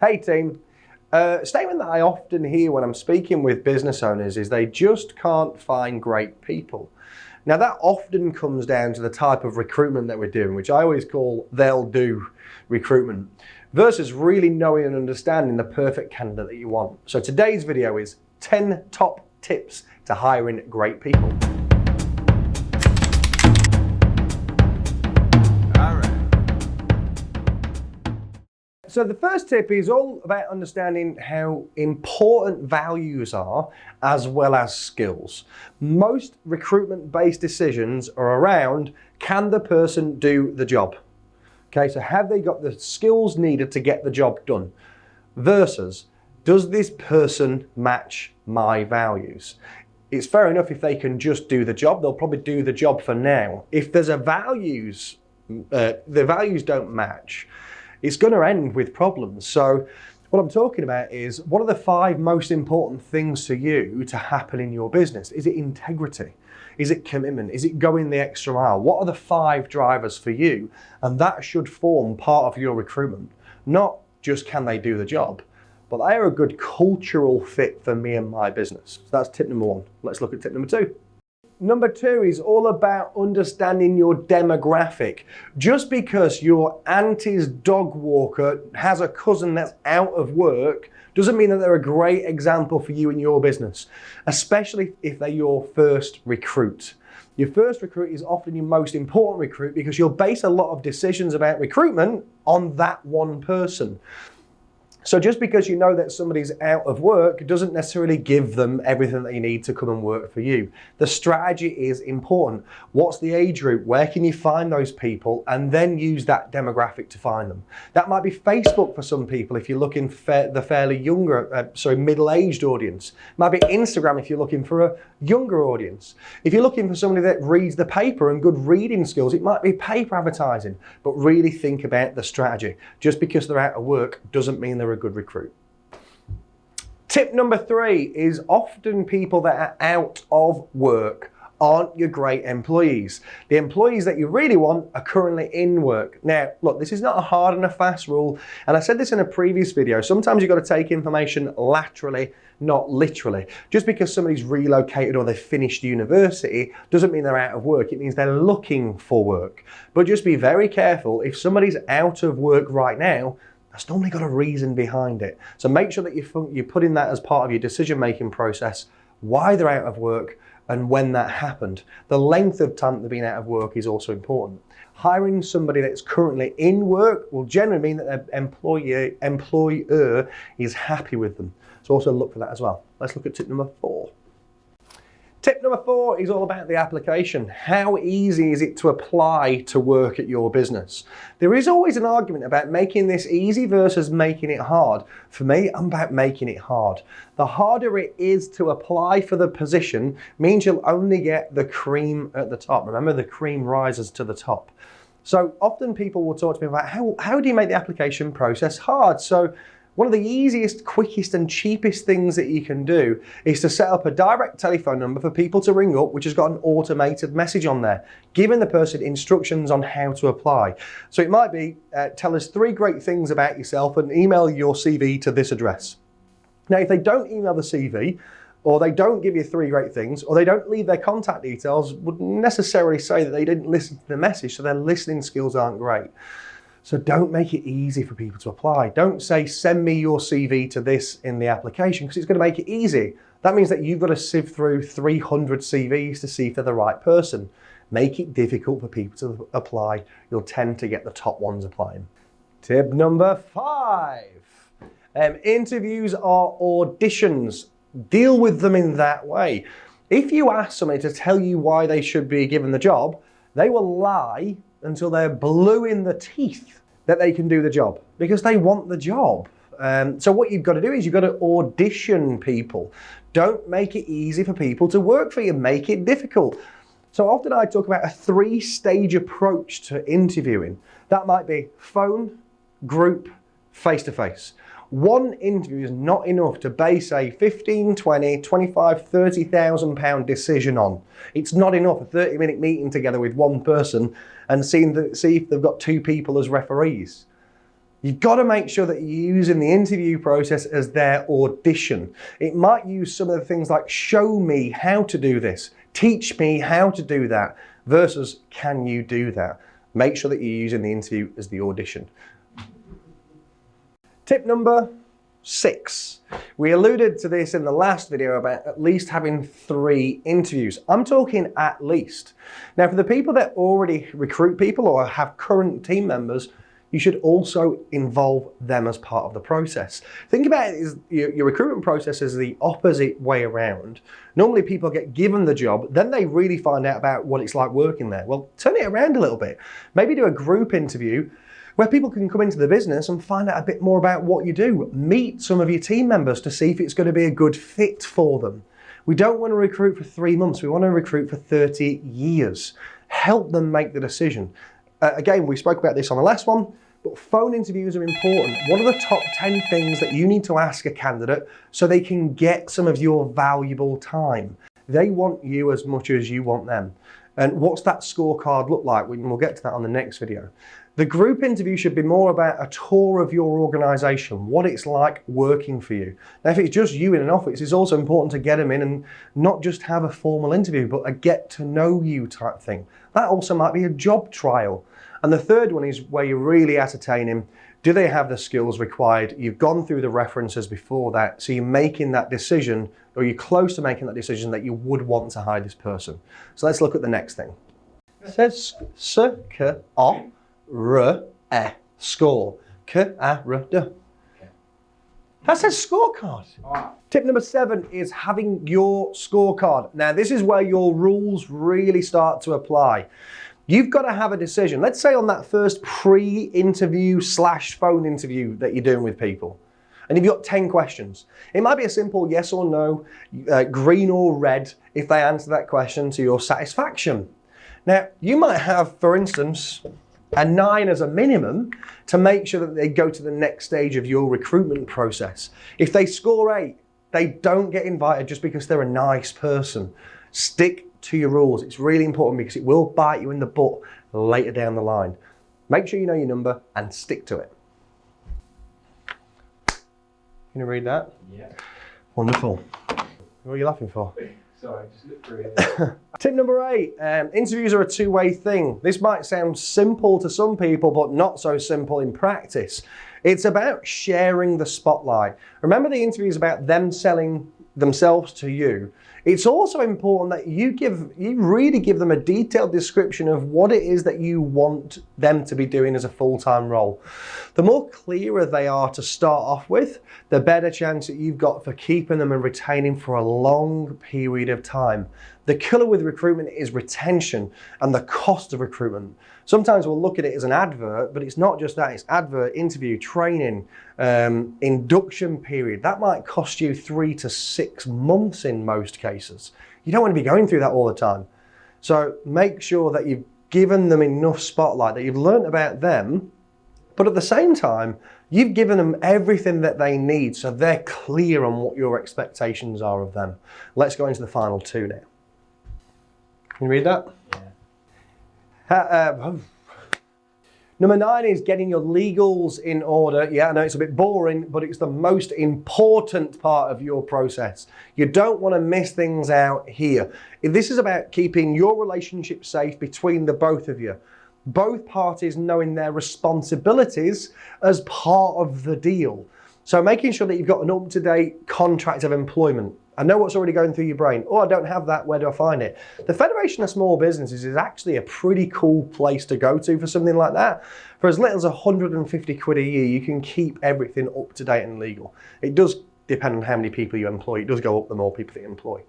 Hey team, statement that I often hear when I'm speaking with business owners is they just can't find great people. Now that often comes down to the type of recruitment that we're doing, which I always call they'll do recruitment, versus really knowing and understanding the perfect candidate that you want. So today's video is 10 top tips to hiring great people. So the first tip is all about understanding how important values are as well as skills. Most recruitment-based decisions are around, can the person do the job? Okay, so have they got the skills needed to get the job done? Versus, does this person match my values? It's fair enough if they can just do the job, they'll probably do the job for now. If there's the values don't match, it's going to end with problems. So what I'm talking about is, what are the 5 most important things to you to happen in your business? Is it integrity? Is it commitment? Is it going the extra mile? What are the 5 drivers for you? And that should form part of your recruitment. Not just can they do the job, but they are a good cultural fit for me and my business. So that's tip number 1. Let's look at tip number 2. Number 2 is all about understanding your demographic. Just because your auntie's dog walker has a cousin that's out of work doesn't mean that they're a great example for you in your business, especially if they're your first recruit. Your first recruit is often your most important recruit because you'll base a lot of decisions about recruitment on that one person. So just because you know that somebody's out of work doesn't necessarily give them everything that you need to come and work for you. The strategy is important. What's the age group? Where can you find those people? And then use that demographic to find them. That might be Facebook for some people if you're looking for the fairly younger, middle-aged audience. It might be Instagram if you're looking for a younger audience. If you're looking for somebody that reads the paper and good reading skills, it might be paper advertising. But really think about the strategy. Just because they're out of work doesn't mean they're a good recruit. Tip number 3 is often people that are out of work aren't your great employees. The employees that you really want are currently in work. Now, look, this is not a hard and a fast rule, and I said this in a previous video. Sometimes you've got to take information laterally, not literally. Just because somebody's relocated or they've finished university doesn't mean they're out of work. It means they're looking for work. But just be very careful. If somebody's out of work right now, that's normally got a reason behind it. So make sure that you're putting that as part of your decision-making process, why they're out of work and when that happened. The length of time they've been out of work is also important. Hiring somebody that's currently in work will generally mean that their employer is happy with them. So also look for that as well. Let's look at tip number 4. Tip number 4 is all about the application. How easy is it to apply to work at your business? There is always an argument about making this easy versus making it hard. For me, I'm about making it hard. The harder it is to apply for the position means you'll only get the cream at the top. Remember, the cream rises to the top. So often people will talk to me about how do you make the application process hard? So one of the easiest, quickest and cheapest things that you can do is to set up a direct telephone number for people to ring up, which has got an automated message on there, giving the person instructions on how to apply. So it might be, tell us 3 great things about yourself and email your CV to this address. Now, if they don't email the CV, or they don't give you 3 great things, or they don't leave their contact details, wouldn't necessarily say that they didn't listen to the message, so their listening skills aren't great. So don't make it easy for people to apply. Don't say, send me your CV to this in the application, because it's going to make it easy. That means that you've got to sift through 300 CVs to see if they're the right person. Make it difficult for people to apply. You'll tend to get the top ones applying. Tip number 5. Interviews are auditions. Deal with them in that way. If you ask somebody to tell you why they should be given the job, they will lie until they're blue in the teeth that they can do the job, because they want the job. So what you've got to do is you've got to audition people. Don't make it easy for people to work for you. Make it difficult. So often I talk about a 3-stage approach to interviewing. That might be phone, group, face-to-face. One interview is not enough to base a 15, 20, 25, 30,000 pound decision on. It's not enough, a 30-minute meeting together with one person and see if they've got 2 people as referees. You've got to make sure that you're using the interview process as their audition. It might use some of the things like show me how to do this, teach me how to do that, versus can you do that? Make sure that you're using the interview as the audition. Tip number 6. We alluded to this in the last video about at least having 3 interviews. I'm talking at least. Now, for the people that already recruit people or have current team members, you should also involve them as part of the process. Think about it as your recruitment process is the opposite way around. Normally people get given the job, then they really find out about what it's like working there. Well, turn it around a little bit. Maybe do a group interview where people can come into the business and find out a bit more about what you do. Meet some of your team members to see if it's going to be a good fit for them. We don't want to recruit for 3 months. We want to recruit for 30 years. Help them make the decision. Again, we spoke about this on the last one, but phone interviews are important. What are the top 10 things that you need to ask a candidate so they can get some of your valuable time? They want you as much as you want them. And what's that scorecard look like? We'll get to that on the next video. The group interview should be more about a tour of your organisation, what it's like working for you. Now, if it's just you in an office, it's also important to get them in and not just have a formal interview, but a get to know you type thing. That also might be a job trial. And the third one is where you're really ascertaining, do they have the skills required? You've gone through the references before that, so you're making that decision, or you're close to making that decision that you would want to hire this person. So let's look at the next thing. It says score. That says scorecard. Tip number 7 is having your scorecard. Now, this is where your rules really start to apply. You've got to have a decision. Let's say on that first pre-interview / phone interview that you're doing with people, and you've got 10 questions. It might be a simple yes or no, green or red, if they answer that question to your satisfaction. Now, you might have, for instance, a 9 as a minimum to make sure that they go to the next stage of your recruitment process. If they score 8, they don't get invited just because they're a nice person. Stick to your rules. It's really important because it will bite you in the butt later down the line. Make sure you know your number and stick to it. Can you read that? Yeah. Wonderful. What are you laughing for? Sorry, just look through it. Tip number 8, interviews are a two-way thing. This might sound simple to some people, but not so simple in practice. It's about sharing the spotlight. Remember, the interview is about them selling themselves to you. It's also important that you really give them a detailed description of what it is that you want them to be doing as a full-time role. The more clearer they are to start off with, the better chance that you've got for keeping them and retaining for a long period of time. The killer with recruitment is retention and the cost of recruitment. Sometimes we'll look at it as an advert, but it's not just that. It's advert, interview, training, induction period. That might cost you 3 to 6 months in most cases. You don't want to be going through that all the time. So make sure that you've given them enough spotlight, that you've learned about them, but at the same time, you've given them everything that they need so they're clear on what your expectations are of them. Let's go into the final 2 now. Can you read that? Yeah. Number 9 is getting your legals in order. Yeah, I know it's a bit boring, but it's the most important part of your process. You don't want to miss things out here. This is about keeping your relationship safe between the both of you. Both parties knowing their responsibilities as part of the deal. So making sure that you've got an up-to-date contract of employment. I know what's already going through your brain. Oh, I don't have that. Where do I find it? The Federation of Small Businesses is actually a pretty cool place to go to for something like that. For as little as 150 quid a year, you can keep everything up to date and legal. It does depend on how many people you employ. It does go up the more people that you employ.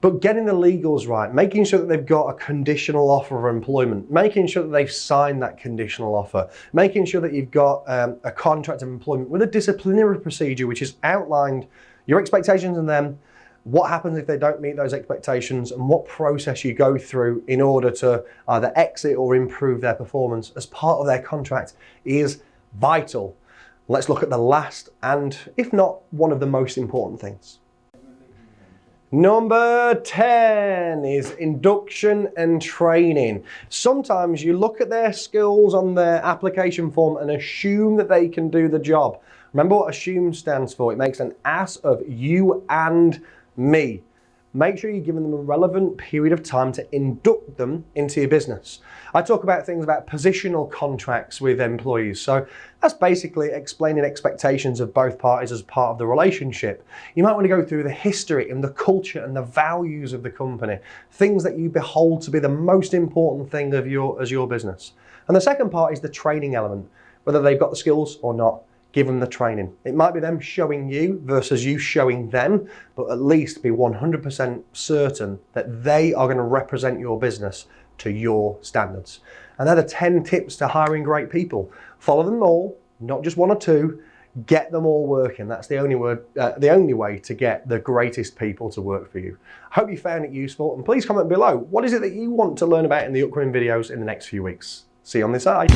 But getting the legals right, making sure that they've got a conditional offer of employment, making sure that they've signed that conditional offer, making sure that you've got a contract of employment with a disciplinary procedure which is outlined your expectations and them, what happens if they don't meet those expectations, and what process you go through in order to either exit or improve their performance as part of their contract is vital. Let's look at the last and, if not, one of the most important things. Number 10 is induction and training. Sometimes you look at their skills on their application form and assume that they can do the job. Remember what assume stands for? It makes an ass of you and me. Make sure you're giving them a relevant period of time to induct them into your business. I talk about things about positional contracts with employees. So that's basically explaining expectations of both parties as part of the relationship. You might want to go through the history and the culture and the values of the company, things that you behold to be the most important thing of your business. And the second part is the training element, whether they've got the skills or not. Give them the training. It might be them showing you versus you showing them, but at least be 100% certain that they are going to represent your business to your standards. And they're the 10 tips to hiring great people. Follow them all, not just one or two. Get them all working. That's the only way to get the greatest people to work for you. I hope you found it useful, and please comment below. What is it that you want to learn about in the upcoming videos in the next few weeks? See you on this side.